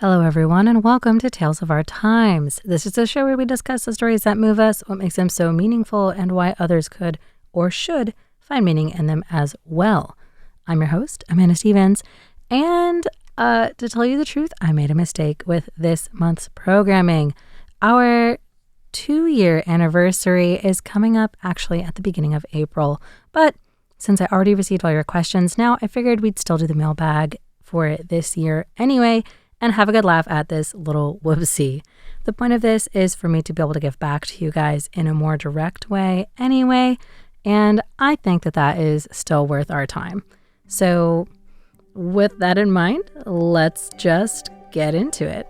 Hello, everyone, and welcome to Tales of Our Times. This is a show where we discuss the stories that move us, what makes them so meaningful, and why others could or should find meaning in them as well. I'm your host, Amanda Stevens, and to tell you the truth, I made a mistake with this month's programming. Our 2-year anniversary is coming up actually at the beginning of April, but since I already received all your questions, now I figured we'd still do the mailbag for this year anyway, and have a good laugh at this little whoopsie. The point of this is for me to be able to give back to you guys in a more direct way anyway, and I think that that is still worth our time. So with that in mind, let's just get into it.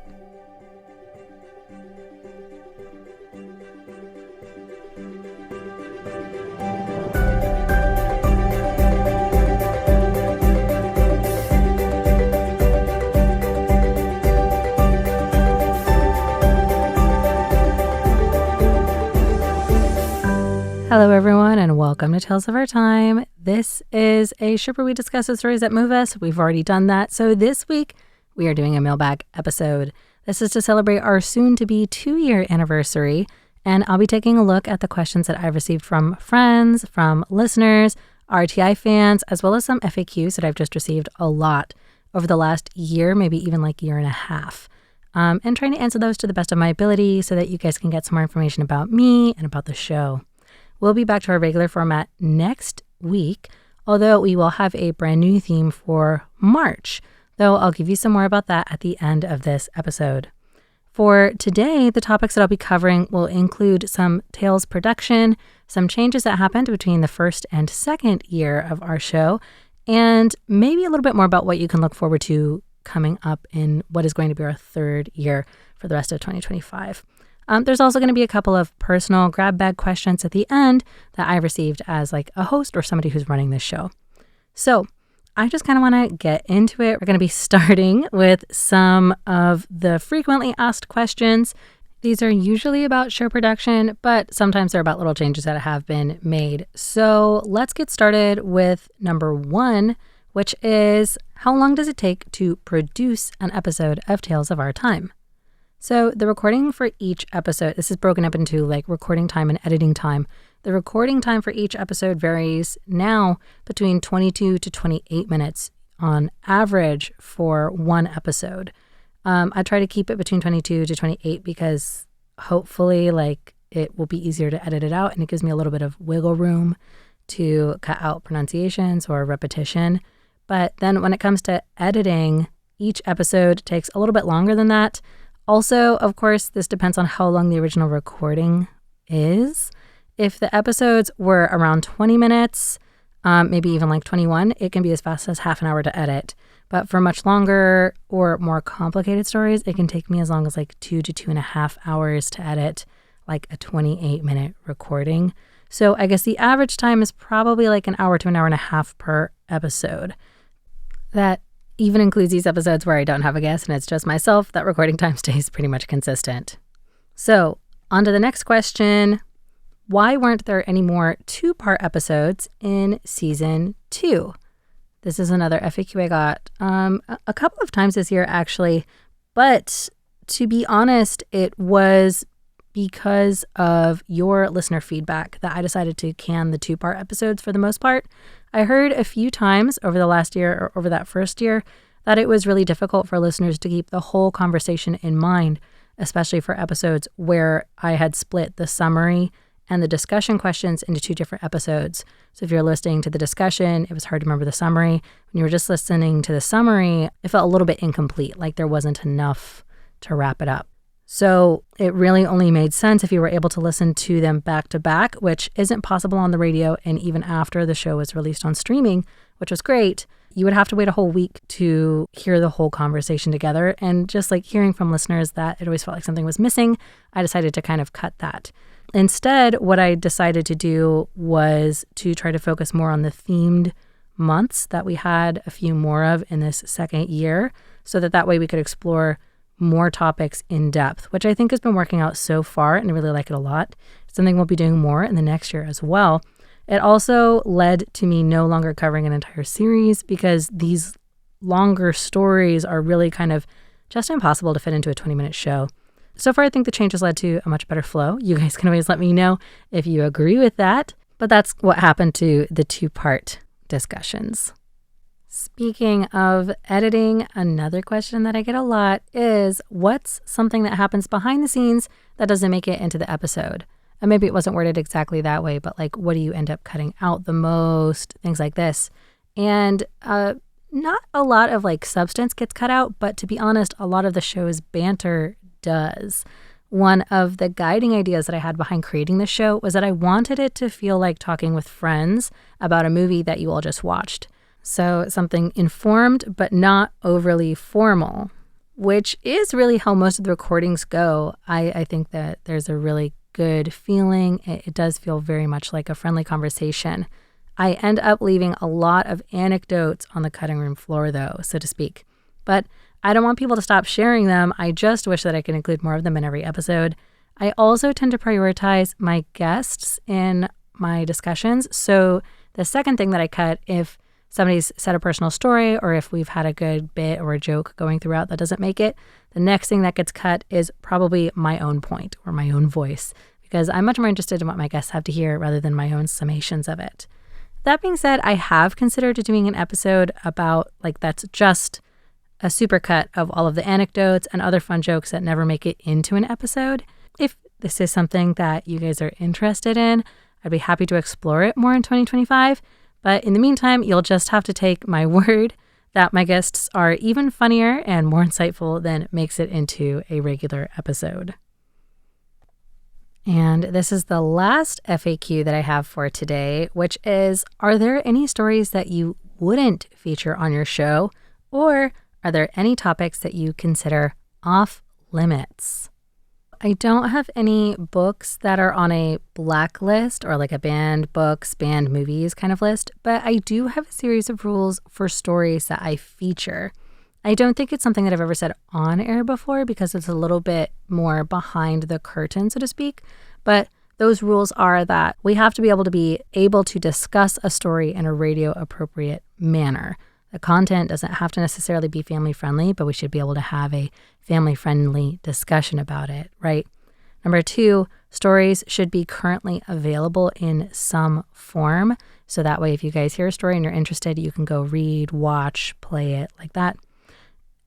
Hello, everyone, and welcome to Tales of Our Time. This is a show where we discuss the stories that move us. We've already done that. So this week, we are doing a mailbag episode. This is to celebrate our soon-to-be 2-year anniversary, and I'll be taking a look at the questions that I've received from friends, from listeners, RTI fans, as well as some FAQs that I've just received a lot over the last year, maybe even like year and a half. And trying to answer those to the best of my ability so that you guys can get some more information about me and about the show. We'll be back to our regular format next week, although we will have a brand new theme for March, though I'll give you some more about that at the end of this episode. For today, the topics that I'll be covering will include some Tales production, some changes that happened between the first and second year of our show, and maybe a little bit more about what you can look forward to coming up in what is going to be our third year for the rest of 2025. There's also going to be a couple of personal grab bag questions at the end that I received as like a host or somebody who's running this show. So I just kind of want to get into it. We're going to be starting with some of the frequently asked questions. These are usually about show production, but sometimes they're about little changes that have been made. So let's get started with number 1, which is how long does it take to produce an episode of Tales of Our Time? So the recording for each episode, this is broken up into like recording time and editing time. The recording time for each episode varies now between 22 to 28 minutes on average for one episode. I try to keep it between 22 to 28 because hopefully like it will be easier to edit it out and it gives me a little bit of wiggle room to cut out pronunciations or repetition. But then when it comes to editing, each episode takes a little bit longer than that. Also, of course, this depends on how long the original recording is. If the episodes were around 20 minutes, maybe even like 21, it can be as fast as half an hour to edit. But for much longer or more complicated stories, it can take me as long as like 2 to 2.5 hours to edit like a 28-minute recording. So I guess the average time is probably like an hour to an hour and a half per episode. That even includes these episodes where I don't have a guest and it's just myself. That recording time stays pretty much consistent. So on to the next question. Why weren't there any more 2-part episodes in season 2? This is another FAQ I got a couple of times this year actually, but to be honest, it was because of your listener feedback that I decided to can the 2-part episodes for the most part. I heard a few times over the last year or over that first year that it was really difficult for listeners to keep the whole conversation in mind, especially for episodes where I had split the summary and the discussion questions into 2 different episodes. So if you're listening to the discussion, it was hard to remember the summary. When you were just listening to the summary, it felt a little bit incomplete, like there wasn't enough to wrap it up. So it really only made sense if you were able to listen to them back to back, which isn't possible on the radio. And even after the show was released on streaming, which was great, you would have to wait a whole week to hear the whole conversation together. And just like hearing from listeners that it always felt like something was missing, I decided to kind of cut that. Instead, what I decided to do was to try to focus more on the themed months that we had a few more of in this second year, so that way we could explore more topics in depth, which I think has been working out so far, and I really like it a lot. It's something we'll be doing more in the next year as well. It also led to me no longer covering an entire series because these longer stories are really kind of just impossible to fit into a 20-minute show. So far, I think the change has led to a much better flow. You guys can always let me know if you agree with that. But that's what happened to the 2-part discussions. Speaking of editing, another question that I get a lot is, what's something that happens behind the scenes that doesn't make it into the episode? And maybe it wasn't worded exactly that way, but like, what do you end up cutting out the most? Things like this. And not a lot of like substance gets cut out, but to be honest, a lot of the show's banter does. One of the guiding ideas that I had behind creating the show was that I wanted it to feel like talking with friends about a movie that you all just watched. So something informed, but not overly formal, which is really how most of the recordings go. I think that there's a really good feeling. It does feel very much like a friendly conversation. I end up leaving a lot of anecdotes on the cutting room floor, though, so to speak. But I don't want people to stop sharing them. I just wish that I could include more of them in every episode. I also tend to prioritize my guests in my discussions. So the second thing that I cut, if somebody's said a personal story or if we've had a good bit or a joke going throughout that doesn't make it, the next thing that gets cut is probably my own point or my own voice, because I'm much more interested in what my guests have to hear rather than my own summations of it. That being said, I have considered doing an episode about that's just a supercut of all of the anecdotes and other fun jokes that never make it into an episode. If this is something that you guys are interested in, I'd be happy to explore it more in 2025. But in the meantime, you'll just have to take my word that my guests are even funnier and more insightful than makes it into a regular episode. And this is the last FAQ that I have for today, which is, are there any stories that you wouldn't feature on your show? Or are there any topics that you consider off limits? I don't have any books that are on a blacklist or like a banned books, banned movies kind of list, but I do have a series of rules for stories that I feature. I don't think it's something that I've ever said on air before because it's a little bit more behind the curtain, so to speak. But those rules are that we have to be able to discuss a story in a radio appropriate manner. The content doesn't have to necessarily be family friendly, but we should be able to have a family friendly discussion about it, right? Number 2, stories should be currently available in some form. So that way, if you guys hear a story and you're interested, you can go read, watch, play it like that.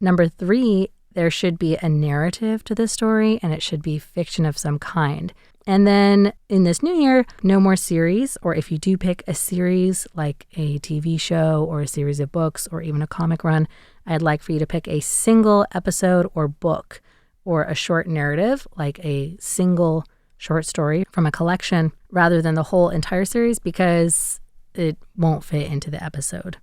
Number 3, there should be a narrative to the story and it should be fiction of some kind. And then in this new year, no more series, or if you do pick a series like a TV show or a series of books or even a comic run, I'd like for you to pick a single episode or book or a short narrative like a single short story from a collection rather than the whole entire series because it won't fit into the episode.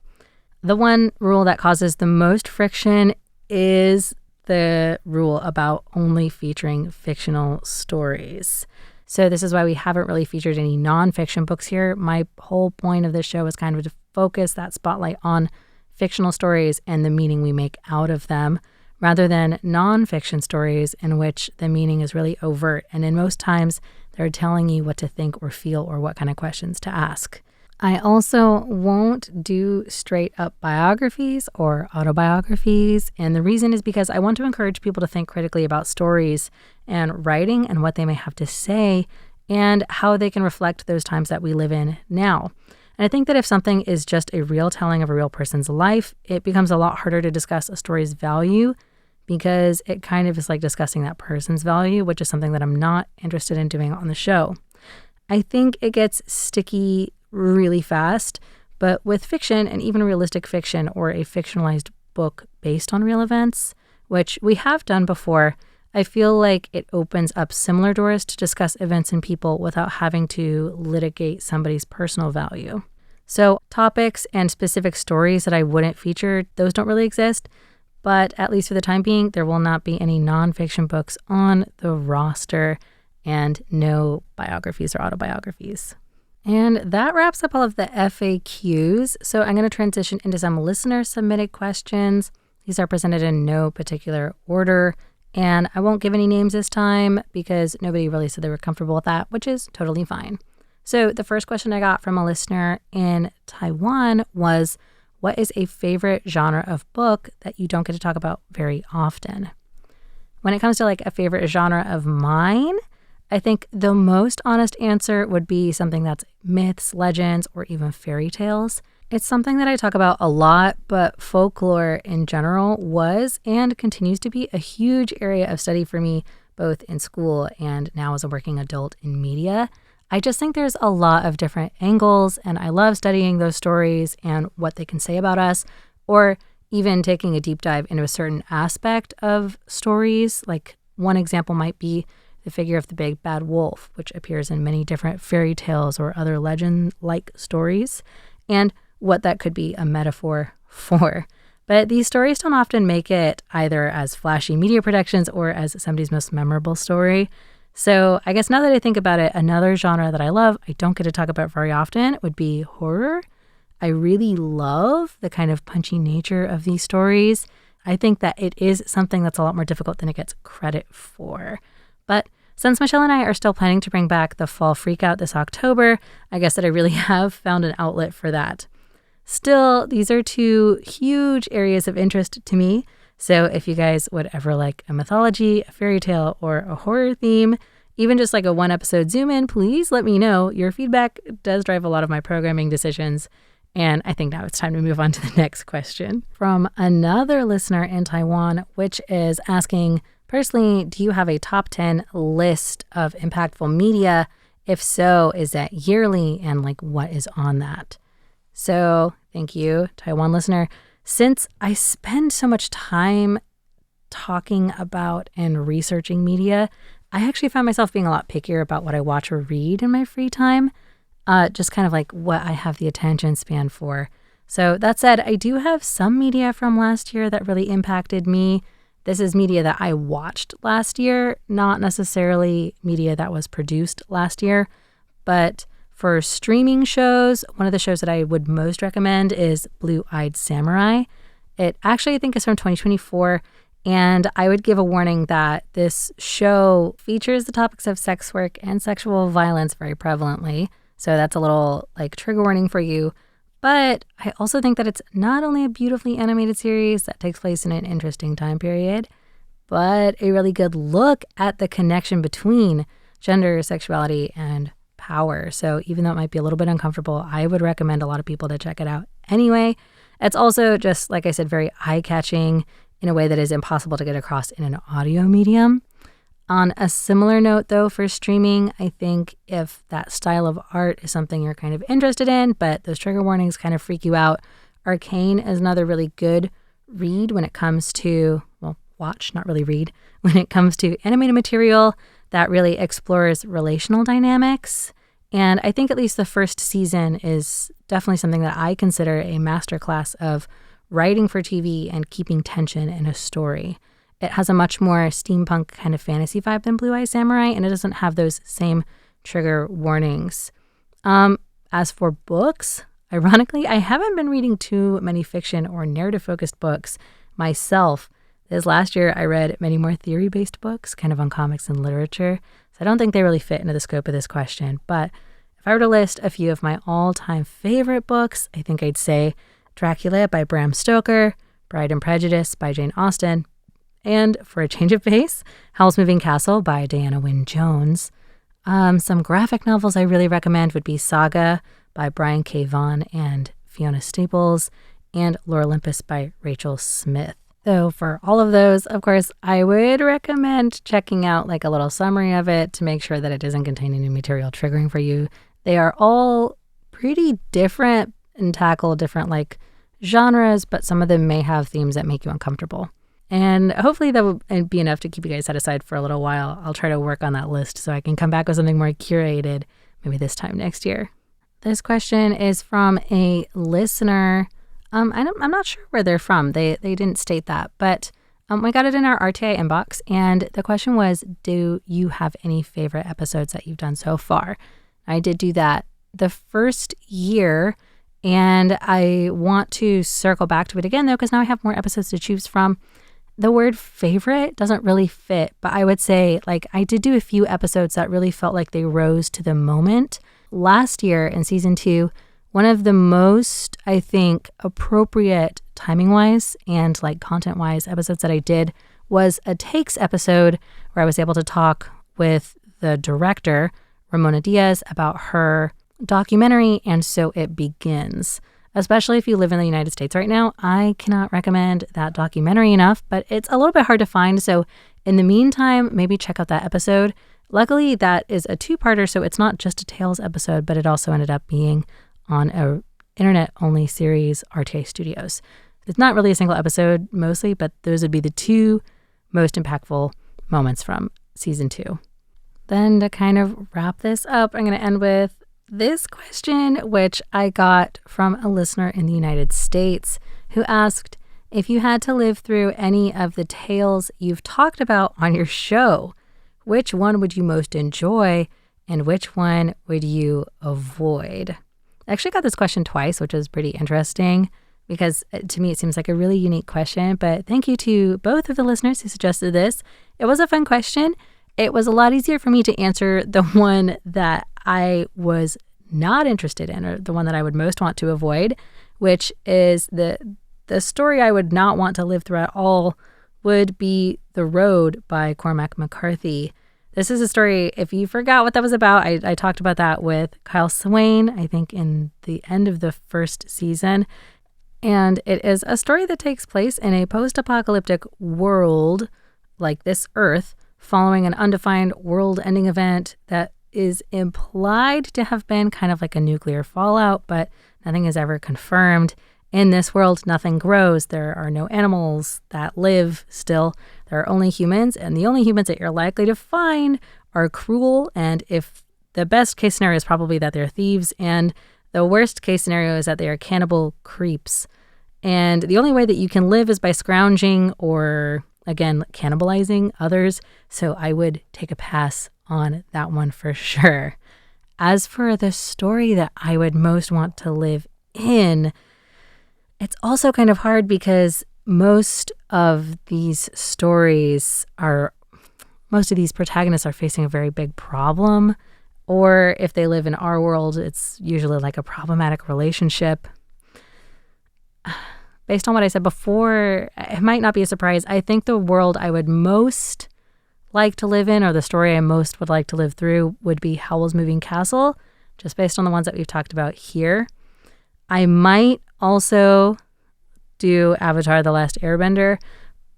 The one rule that causes the most friction is the rule about only featuring fictional stories. So this is why we haven't really featured any nonfiction books here. My whole point of this show is kind of to focus that spotlight on fictional stories and the meaning we make out of them, rather than nonfiction stories in which the meaning is really overt. And in most times, they're telling you what to think or feel or what kind of questions to ask. I also won't do straight up biographies or autobiographies. And the reason is because I want to encourage people to think critically about stories and writing and what they may have to say and how they can reflect those times that we live in now. And I think that if something is just a real telling of a real person's life, it becomes a lot harder to discuss a story's value because it kind of is like discussing that person's value, which is something that I'm not interested in doing on the show. I think it gets sticky really fast, but with fiction and even realistic fiction or a fictionalized book based on real events, which we have done before, I feel like it opens up similar doors to discuss events and people without having to litigate somebody's personal value. So topics and specific stories that I wouldn't feature, those don't really exist, but at least for the time being, there will not be any nonfiction books on the roster and no biographies or autobiographies. And that wraps up all of the FAQs. So I'm going to transition into some listener submitted questions. These are presented in no particular order. And I won't give any names this time because nobody really said they were comfortable with that, which is totally fine. So the first question I got from a listener in Taiwan was, what is a favorite genre of book that you don't get to talk about very often? When it comes to like a favorite genre of mine, I think the most honest answer would be something that's myths, legends, or even fairy tales. It's something that I talk about a lot, but folklore in general was and continues to be a huge area of study for me, both in school and now as a working adult in media. I just think there's a lot of different angles, and I love studying those stories and what they can say about us, or even taking a deep dive into a certain aspect of stories. Like one example might be the figure of the big bad wolf, which appears in many different fairy tales or other legend-like stories, and what that could be a metaphor for. But these stories don't often make it either as flashy media productions or as somebody's most memorable story. So I guess now that I think about it, another genre that I love, I don't get to talk about very often, would be horror. I really love the kind of punchy nature of these stories. I think that it is something that's a lot more difficult than it gets credit for. But since Michelle and I are still planning to bring back the Fall Freakout this October, I guess that I really have found an outlet for that. Still, these are two huge areas of interest to me. So if you guys would ever like a mythology, a fairy tale, or a horror theme, even just like a one episode zoom in, please let me know. Your feedback does drive a lot of my programming decisions. And I think now it's time to move on to the next question from another listener in Taiwan, which is asking, personally, do you have a top 10 list of impactful media? If so, is that yearly, and like what is on that? So thank you, Taiwan listener. Since I spend so much time talking about and researching media, I actually found myself being a lot pickier about what I watch or read in my free time, just kind of like what I have the attention span for. So that said, I do have some media from last year that really impacted me. This is media that I watched last year, not necessarily media that was produced last year, but for streaming shows, one of the shows that I would most recommend is Blue-Eyed Samurai. It actually, I think, is from 2024, and I would give a warning that this show features the topics of sex work and sexual violence very prevalently, so that's a little like trigger warning for you. But I also think that it's not only a beautifully animated series that takes place in an interesting time period, but a really good look at the connection between gender, sexuality, and power. So even though it might be a little bit uncomfortable, I would recommend a lot of people to check it out anyway. It's also just, like I said, very eye-catching in a way that is impossible to get across in an audio medium. On a similar note, though, for streaming, I think if that style of art is something you're kind of interested in, but those trigger warnings kind of freak you out, Arcane is another really good read when it comes to, well, watch, not really read, when it comes to animated material that really explores relational dynamics. And I think at least the first season is definitely something that I consider a masterclass of writing for TV and keeping tension in a story. It has a much more steampunk kind of fantasy vibe than Blue-Eyed Samurai, and it doesn't have those same trigger warnings. As for books, ironically, I haven't been reading too many fiction or narrative-focused books myself. This last year, I read many more theory-based books, kind of on comics and literature, so I don't think they really fit into the scope of this question. But if I were to list a few of my all-time favorite books, I think I'd say Dracula by Bram Stoker, Pride and Prejudice by Jane Austen, and for a change of pace, Howl's Moving Castle by Diana Wynne Jones. Some graphic novels I really recommend would be Saga by Brian K. Vaughan and Fiona Staples, and Lore Olympus by Rachel Smith. So for all of those, of course, I would recommend checking out like a little summary of it to make sure that it doesn't contain any material triggering for you. They are all pretty different and tackle different like genres, but some of them may have themes that make you uncomfortable. And hopefully that will be enough to keep you guys set aside for a little while. I'll try to work on that list so I can come back with something more curated maybe this time next year. This question is from a listener. I'm not sure where they're from. They didn't state that, but we got it in our RTI inbox, and the question was, do you have any favorite episodes that you've done so far? I did do that the first year, and I want to circle back to it again, though, because now I have more episodes to choose from. The word favorite doesn't really fit, but I would say like I did do a few episodes that really felt like they rose to the moment. Last year in season 2, One of the most, I think, appropriate timing-wise and like content-wise episodes that I did was a takes episode where I was able to talk with the director, Ramona Diaz, about her documentary, And So It Begins. Especially if you live in the United States right now, I cannot recommend that documentary enough, but it's a little bit hard to find. So in the meantime, maybe check out that episode. Luckily, that is a two-parter, so it's not just a Tales episode, but it also ended up being on a internet-only series, RTA Studios. It's not really a single episode mostly, but those would be the two most impactful moments from season 2. Then to kind of wrap this up, I'm going to end with this question, which I got from a listener in the United States who asked, if you had to live through any of the tales you've talked about on your show, which one would you most enjoy and which one would you avoid? I actually got this question twice, which is pretty interesting because to me it seems like a really unique question, but thank you to both of the listeners who suggested this. It was a fun question. It was a lot easier for me to answer the one that I was not interested in, or the one that I would most want to avoid, which is the story I would not want to live through at all would be The Road by Cormac McCarthy. This is a story, if you forgot what that was about, I talked about that with Kyle Swain, I think in the end of the first season. And it is a story that takes place in a post-apocalyptic world like this Earth, following an undefined world-ending event that is implied to have been kind of like a nuclear fallout, but nothing is ever confirmed. In this world, nothing grows. There are no animals that live still. There are only humans, and the only humans that you're likely to find are cruel, and if the best case scenario is probably that they're thieves, and the worst case scenario is that they are cannibal creeps. And the only way that you can live is by scrounging or, again, cannibalizing others, so I would take a pass on that one for sure. As for the story that I would most want to live in, it's also kind of hard because most of these protagonists are facing a very big problem, or if they live in our world, it's usually like a problematic relationship. Based on what I said before, it might not be a surprise. I think the world I would most like to live in, or the story I most would like to live through, would be Howl's Moving Castle, just based on the ones that we've talked about here. I might also do Avatar: The Last Airbender,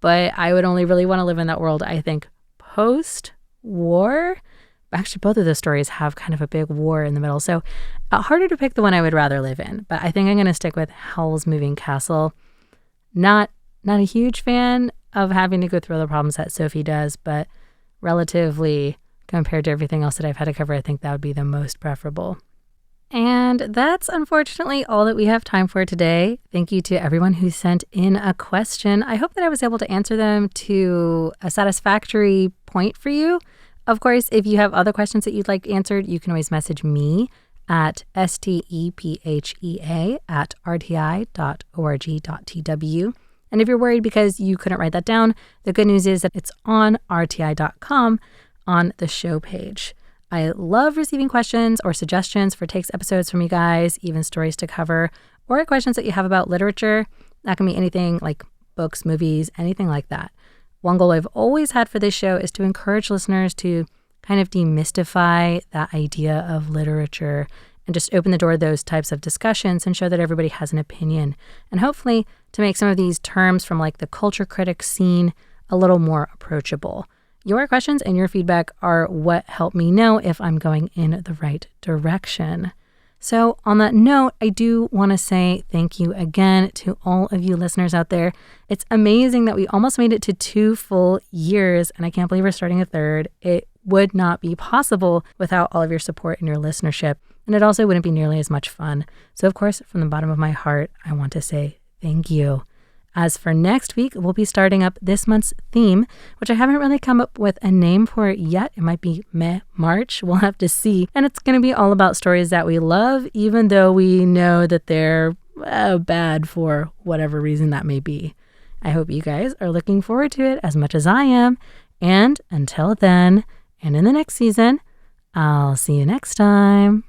but I would only really want to live in that world, I think, post-war. Actually, both of those stories have kind of a big war in the middle, so harder to pick the one I would rather live in, but I think I'm going to stick with Howl's Moving Castle. Not a huge fan of having to go through all the problems that Sophie does, but relatively compared to everything else that I've had to cover, I think that would be the most preferable. And that's unfortunately all that we have time for today. Thank you to everyone who sent in a question. I hope that I was able to answer them to a satisfactory point for you. Of course, if you have other questions that you'd like answered, you can always message me at stepha@rti.org.tw. And if you're worried because you couldn't write that down, the good news is that it's on rti.com on the show page. I love receiving questions or suggestions for takes episodes from you guys, even stories to cover, or questions that you have about literature. That can be anything like books, movies, anything like that. One goal I've always had for this show is to encourage listeners to kind of demystify that idea of literature and just open the door to those types of discussions and show that everybody has an opinion. And hopefully to make some of these terms from like the culture critic scene a little more approachable. Your questions and your feedback are what help me know if I'm going in the right direction. So on that note, I do want to say thank you again to all of you listeners out there. It's amazing that we almost made it to 2 full years, and I can't believe we're starting a third. It would not be possible without all of your support and your listenership, and it also wouldn't be nearly as much fun. So of course, from the bottom of my heart, I want to say thank you. As for next week, we'll be starting up this month's theme, which I haven't really come up with a name for it yet. It might be Meh March. We'll have to see. And it's going to be all about stories that we love, even though we know that they're bad for whatever reason that may be. I hope you guys are looking forward to it as much as I am. And until then, and in the next season, I'll see you next time.